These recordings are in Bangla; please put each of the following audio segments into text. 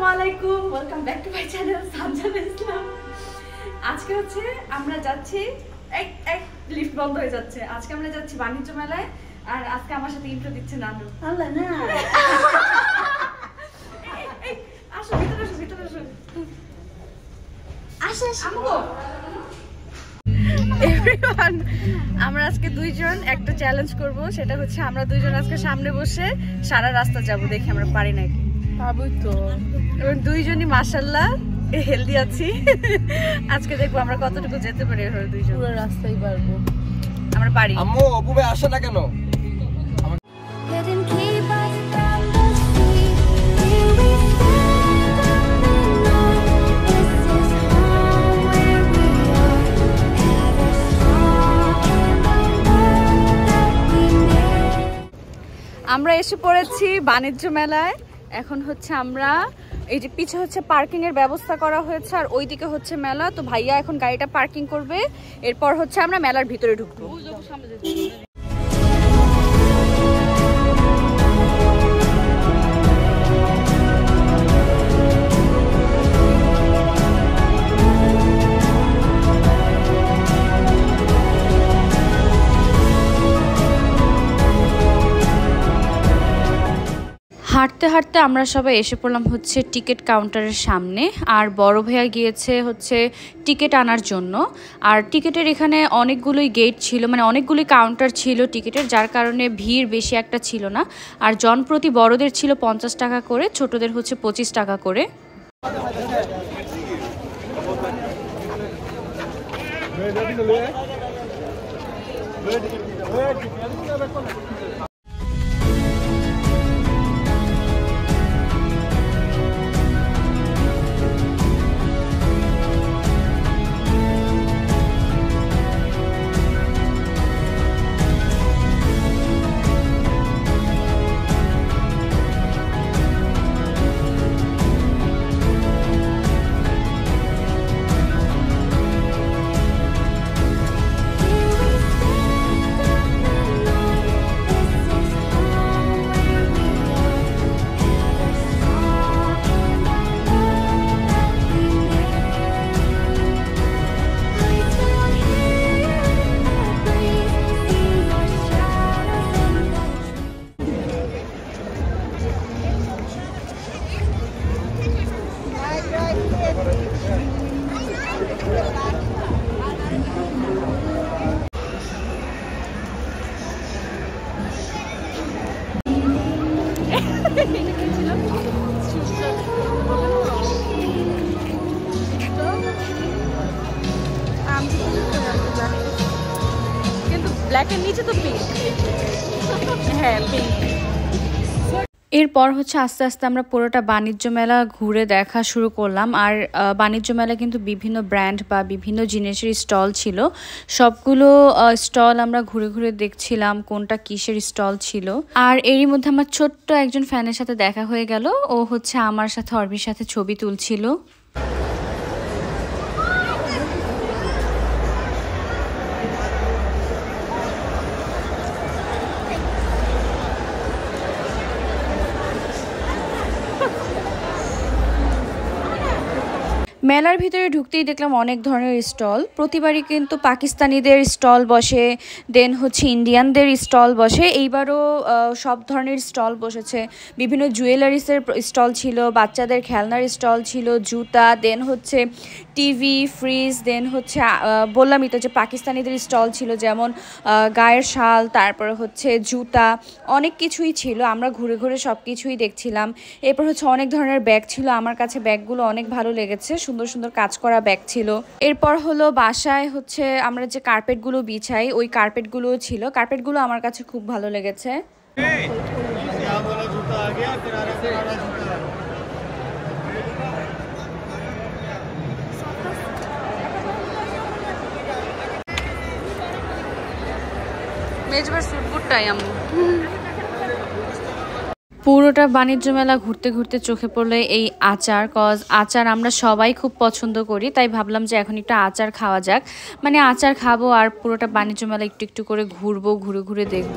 আসসালামু আলাইকুম, welcome back to my channel Sanjana Islam. আজকে হচ্ছে আমরা যাচ্ছি এক লিফট বন্ধ হয়ে যাচ্ছে। আজকে আমরা যাচ্ছি বাণিজ্য মেলায়, আর আজকে আমার সাথে ইন্ট্রো দিচ্ছে নানু। আল্লাহ না আসো ভিতরে, আসো ভিতরে, আসো আসো আমগো। এভরিওয়ান, আমরা আজকে দুইজন একটা চ্যালেঞ্জ করব, সেটা হচ্ছে আমরা দুইজন আজকে সামনে বসে সারা রাস্তা যাব, দেখি আমরা পারি নাকি। পাবই তো, এবং দুইজনই মাশাআল্লাহ হেলদি আছি। আজকে দেখবো আমরা কতটুকু যেতে পারি। এভাবে দুইজন পুরো রাস্তায় পারবো, আমরা পারি। আম্মু অপু ভাই আসে না কেন? আমরা এসে পড়েছি বাণিজ্য মেলায়। এখন হচ্ছে আমরা এই যে পিছে হচ্ছে পার্কিং এর ব্যবস্থা করা হয়েছে, আর ওইদিকে হচ্ছে মেলা। তো ভাইয়া এখন গাড়িটা পার্কিং করবে, এরপর হচ্ছে আমরা মেলার ভিতরে ঢুকবো। হাঁটতে হাঁটতে আমরা সবাই এসে পড়লাম হচ্ছে টিকিট কাউন্টারের সামনে। আর বড় ভাইয়া গিয়েছে হচ্ছে টিকিট আনার জন্য। আর টিকিটের এখানে অনেকগুলোই গেট ছিল, মানে অনেকগুলি কাউন্টার ছিল টিকিটের, যার কারণে ভিড় বেশি একটা ছিল না। আর জনপ্রতি বড়দের ছিল 50 টাকা করে, ছোটদের হচ্ছে 25 টাকা করে। কিন্তু ব্ল্যাকের নিচে তো পিঙ্ক। হ্যাঁ পিঙ্ক। এরপর হচ্ছে আস্তে আস্তে আমরা পুরোটা বাণিজ্য মেলা ঘুরে দেখা শুরু করলাম। আর বাণিজ্য মেলা কিন্তু বিভিন্ন ব্র্যান্ড বা বিভিন্ন জিনিসের স্টল ছিল। সবগুলো স্টল আমরা ঘুরে ঘুরে দেখছিলাম কোনটা কিসের স্টল ছিল। আর এরই মধ্যে আমার ছোট্ট একজন ফ্যানের সাথে দেখা হয়ে গেল। ও হচ্ছে আমার সাথে অর্বির সাথে ছবি তুলছিল। মেলার ভিতরে ঢুকতেই দেখলাম অনেক ধরনের স্টল। প্রতিবারই কিন্তু পাকিস্তানিদের স্টল বসে, দেন হচ্ছে ইন্ডিয়ানদের স্টল বসে। এইবারও সব ধরনের স্টল বসেছে। বিভিন্ন জুয়েলারিসের স্টল ছিল, বাচ্চাদের খেলনার স্টল ছিল, জুতা, দেন হচ্ছে টিভি, ফ্রিজ, দেন হচ্ছে বললামই তো যে পাকিস্তানিদের স্টল ছিল, যেমন গায়ের শাল, তারপরে হচ্ছে জুতা, অনেক কিছুই ছিল। আমরা ঘুরে ঘুরে সব কিছুই দেখছিলাম। এরপর হচ্ছে অনেক ধরনের ব্যাগ ছিল, আমার কাছে ব্যাগগুলো অনেক ভালো লেগেছে, সুন্দর সুন্দর কাজ করা ব্যাগ ছিল। এরপর হলো বাসায় হচ্ছে আমরা যে কার্পেটগুলো বিছাই, ওই কার্পেটগুলোও ছিল। কার্পেটগুলো আমার কাছে খুব ভালো লেগেছে। মেজবার সুটবুটটাই আম্মু। পুরোটা বাণিজ্য মেলা ঘুরতে ঘুরতে চোখে পড়লো এই আচার। আচার আমরা সবাই খুব পছন্দ করি, তাই ভাবলাম যে এখন একটু আচার খাওয়া যাক। মানে আচার খাবো আর পুরোটা বাণিজ্য মেলা একটু একটু করে ঘুরবো, ঘুরে ঘুরে দেখবো।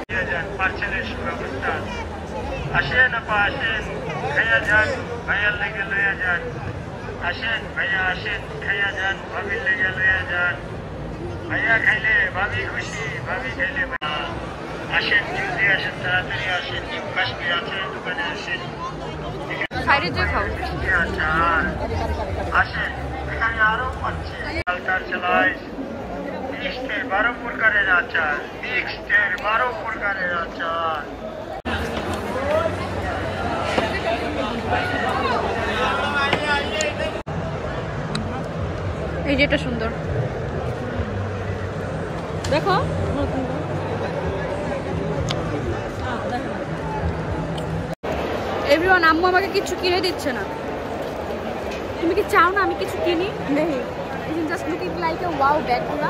পার্সেলের সুব্যবস্থা। আসেন আপা আসেন, খাইয়া যান, ভাইয়ার লেগে লইয়া যান। আসেন ভাইয়া আসেন, খাইয়া যান, ভাবির লেগে লইয়া যান। ভাইয়া খাইলে ভাবি খুশি, ভাবি খাইলে আসেন, জলদি আসেন, তাড়াতাড়ি আসেন। কাশ্মীর আচারের দোকানে আসেন। আসেন, এখানে আরো পাচ্ছে আলতার চালাইস, মিক্সটের 12 প্রকারের আচার, মিক্সটের 12 প্রকারের আচার। এই যেটা সুন্দর দেখো। এভরিওয়ান, আম্মু আমাকে কিছু কিনে দিচ্ছে না। তুমি কি চাও না আমি কিছু কিনি? নেই, just looking like a wow ব্যাগগুলো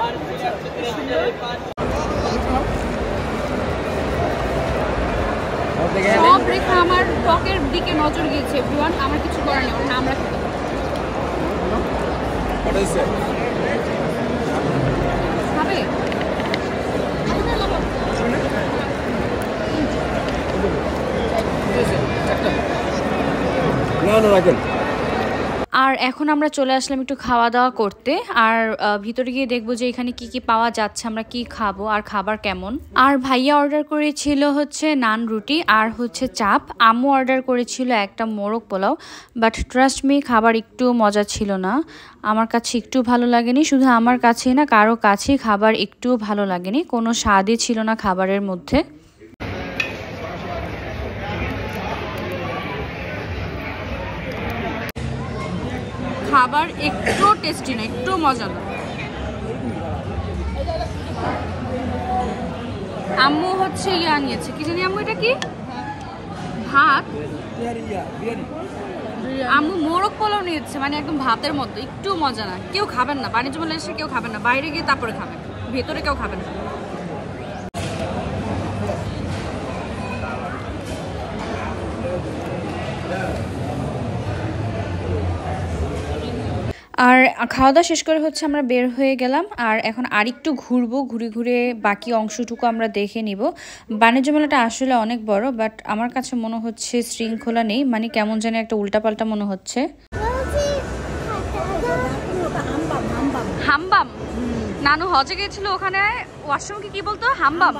সব রেখে আমার টকের দিকে নজর গিয়েছে। এভরিওয়ান, আমার কিছু করার নেই, ওর নাম রাখতে খাবে। আর এখন আমরা চলে আসলাম একটু খাওয়া দাওয়া করতে। আর ভিতরে গিয়ে দেখবো যে এখানে কি কি পাওয়া যাচ্ছে, আমরা কি খাবো আর খাবার কেমন। আর ভাইয়া অর্ডার করেছিল হচ্ছে নান রুটি আর হচ্ছে চাপ। আম্মু অর্ডার করেছিল একটা মোরগ পোলাও। বাট ট্রাস্ট মি, খাবার একটু মজা ছিল না। আমার কাছে একটু ভালো লাগেনি, শুধু আমার কাছেই না, কারো কাছেই খাবার একটু ভালো লাগেনি। কোনো স্বাদই ছিল না খাবারের মধ্যে। খাবার একটু টেস্টি না, একটু মজা না। আম্মু হচ্ছে ইয়া নিয়েছে, কি জানি আম্মু এটা কি, ভাত। আম্মু মোরগ পোলাও নিয়েছে, মানে একদম ভাতের মতো, একটু মজা না। কেউ খাবেন না, বাণিজ্য মেলা এসে কেউ খাবেন না, বাইরে গিয়ে তারপরে খাবেন, ভেতরে কেউ খাবেন না। আর খাওয়া দাওয়া শেষ করে হচ্ছে আমরা বের হয়ে গেলাম। আর এখন আরেকটু ঘুরবো, ঘুরে ঘুরে বাকি অংশটুকু আমরা দেখে নিব। বাণিজ্য মেলাটা আসলে অনেক বড়, বাট আমার কাছে মনে হচ্ছে শৃঙ্খলা নেই, মানে কেমন যেন একটা উল্টাপাল্টা মনে হচ্ছে। হামবাম, নানু হজে গিয়েছিল, ওখানে ওয়াশরুমকে কি বলতো, হামবাম।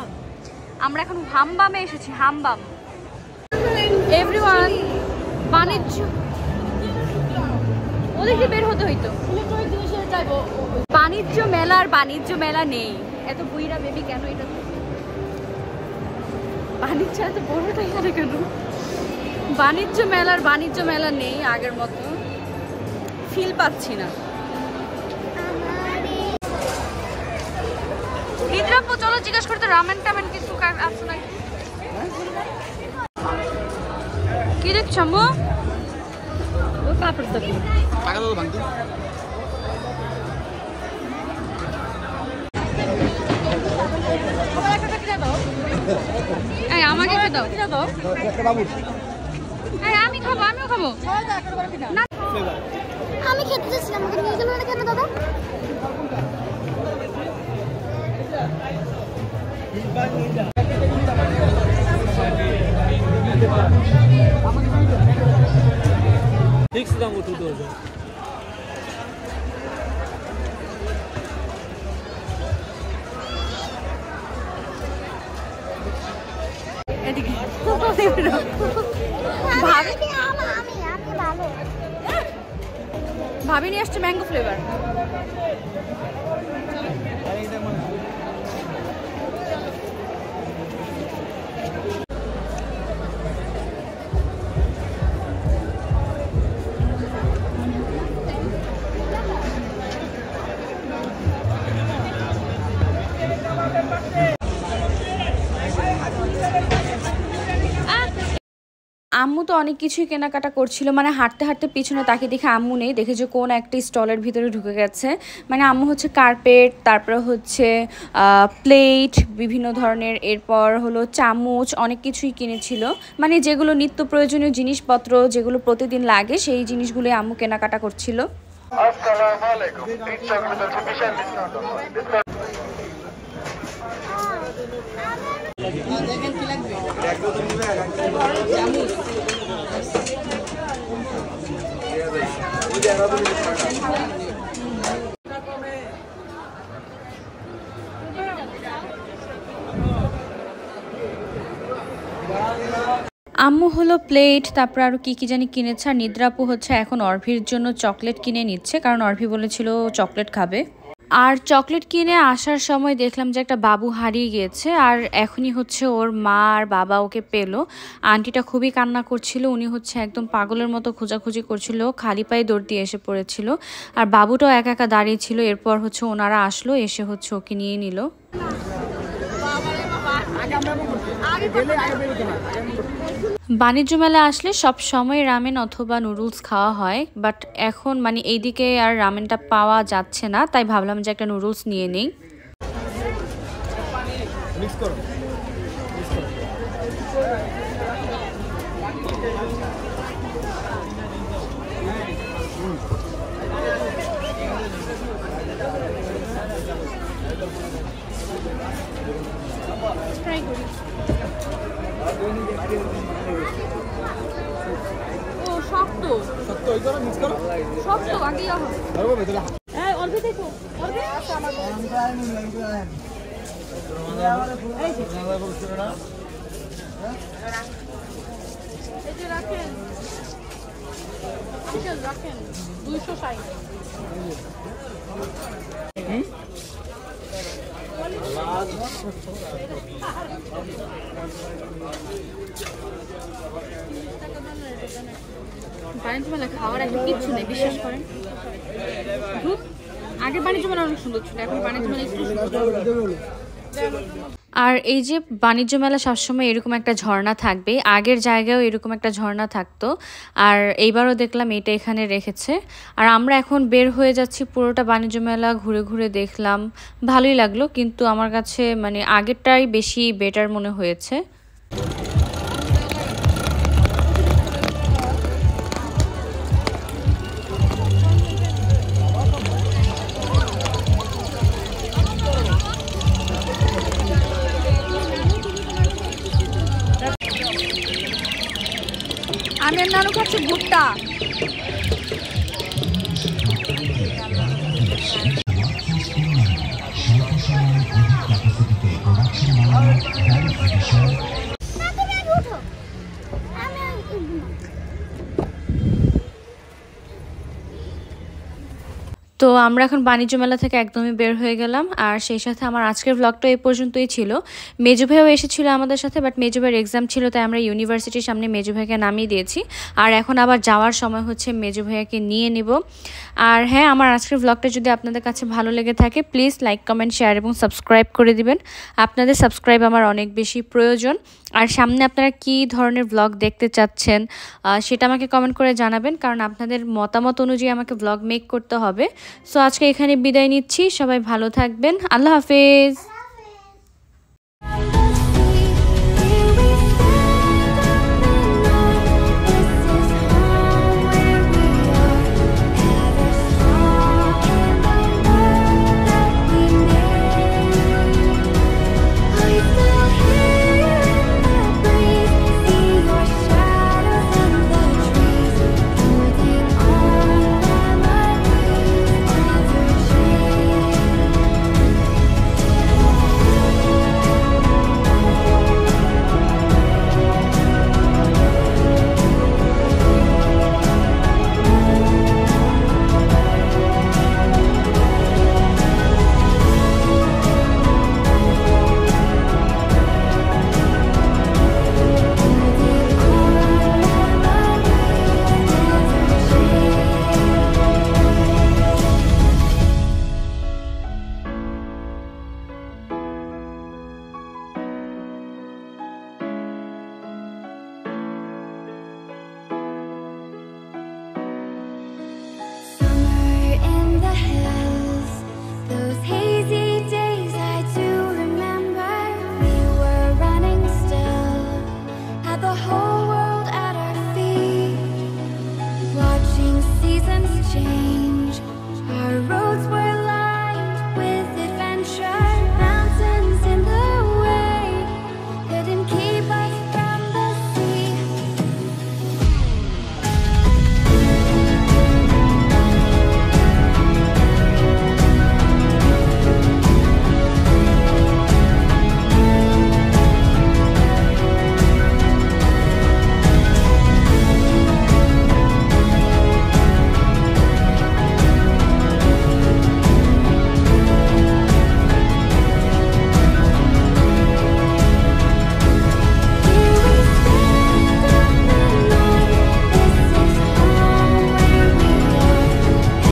আমরা এখন হামবামে এসেছি, হামবাম। এভরিওয়ান, বাণিজ্য ওদেরকে বের হতে হইতো। বাণিজ্য মেলার বাণিজ্য মেলা নেই, এত বুইরা বেবি কেন এটা, বাণিজ্য এত বড়টা এখানে কেন? বাণিজ্য মেলার বাণিজ্য মেলা নেই, আগের মতো ফিল পাচ্ছি না। নিদ্রাপ্য, চলো জিজ্ঞাসা করতে রামেন টামেন কিছু আছে নাকি। কি দেখছো আম্মু? ও কাপড় তো আমাকে দাও, আমি খাবো, আমিও খাবো। আমি খেতে চাচ্ছিলাম, আমাকে নিয়ে গেল না কেন দাদা? ফিক্স দাম 2000। এদিকে ভাবি নিয়ে আসছে ম্যাঙ্গো ফ্লেভার। আম্মু তো অনেক কিছুই কেনাকাটা করছিল, মানে হাঁটতে হাঁটতে পিছনে তাকে দেখে আম্মু নেই, দেখে যে কোন একটা স্টলের ভিতরে ঢুকে গেছে। মানে আম্মু হচ্ছে কার্পেট, তারপরে হচ্ছে প্লেট বিভিন্ন ধরনের, এরপর হলো চামচ, অনেক কিছুই কিনেছিল, মানে যেগুলো নিত্য প্রয়োজনীয় জিনিসপত্র যেগুলো প্রতিদিন লাগে সেই জিনিসগুলোই আম্মু কেনাকাটা করছিল। আসসালামু আলাইকুম, আম্মু হলো প্লেট, তারপর আরও কী জানি কিনেছে। আর নিদ্রাপু হচ্ছে এখন অর্ভির জন্য চকলেট কিনে নিচ্ছে, কারণ অর্ভি বলেছিল চকলেট খাবে। আর চকলেট কিনে আসার সময় দেখলাম যে একটা বাবু হারিয়ে গিয়েছে, আর এখনই হচ্ছে ওর মা আর বাবা ওকে পেলো। আন্টিটা খুবই কান্না করছিল, উনি হচ্ছে একদম পাগলের মতো খোঁজাখুঁজি করছিল, খালি পায়ে দৌড় দিয়ে এসে পড়েছিল। আর বাবুটাও একা একা দাঁড়িয়ে ছিল। এরপর হচ্ছে ওনারা আসলো, এসে হচ্ছে ওকে নিয়ে নিল। বাণিজ্য মেলা আসলে সব সময় রামেন অথবা নুডলস খাওয়া হয়, বাট এখন মানে এইদিকে আর রামেনটা পাওয়া যাচ্ছে না, তাই ভাবলাম যে একটা নুডলস নিয়ে নিই। রাখেন 260। বাণিজ্য মেলা খাওয়ার এখন কিচ্ছু নেই, বিশ্বাস করেন। আগে বাণিজ্য মেলা অনেক সুন্দর ছিল, এখন বাণিজ্য মেলা একটু সুন্দর। আর এই যে বাণিজ্য মেলা সবসময় এরকম একটা ঝর্ণা থাকবে, আগের জায়গায়ও এরকম একটা ঝর্ণা থাকতো, আর এইবারও দেখলাম এটা এখানে রেখেছে। আর আমরা এখন বের হয়ে যাচ্ছি, পুরোটা বাণিজ্য মেলা ঘুরে ঘুরে দেখলাম, ভালোই লাগলো, কিন্তু আমার কাছে মানে আগেরটাই বেশি বেটার মনে হয়েছে। আমি নানু খাচ্ছি ভুট্টা। তো আমরা এখন বাণিজ্য মেলা থেকে একদমই বের হয়ে গেলাম। আর সেই সাথে আমার আজকের ব্লগটা এই পর্যন্তই ছিল। মেজু ভাইও এসেছিল আমাদের সাথে, বাট মেজু ভাইয়ের এক্সাম ছিল, তাই আমরা ইউনিভার্সিটির সামনে মেজু ভাইকে নামিয়ে দিয়েছি। আর এখন আবার যাওয়ার সময় হচ্ছে মেজু ভাইয়াকে নিয়ে নিব। আর হ্যাঁ, আমার আজকের ব্লগটা যদি আপনাদের কাছে ভালো লেগে থাকে, প্লিজ লাইক, কমেন্ট, শেয়ার এবং সাবস্ক্রাইব করে দিবেন। আপনাদের সাবস্ক্রাইব আমার অনেক বেশি প্রয়োজন। আর সামনে আপনারা কী ধরনের ব্লগ দেখতে চাচ্ছেন সেটা আমাকে কমেন্ট করে জানাবেন, কারণ আপনাদের মতামত অনুযায়ী আমাকে ব্লগ মেক করতে হবে। সো আজকে এখানে বিদায় নিচ্ছি, সবাই ভালো থাকবেন, আল্লাহ হাফেজ।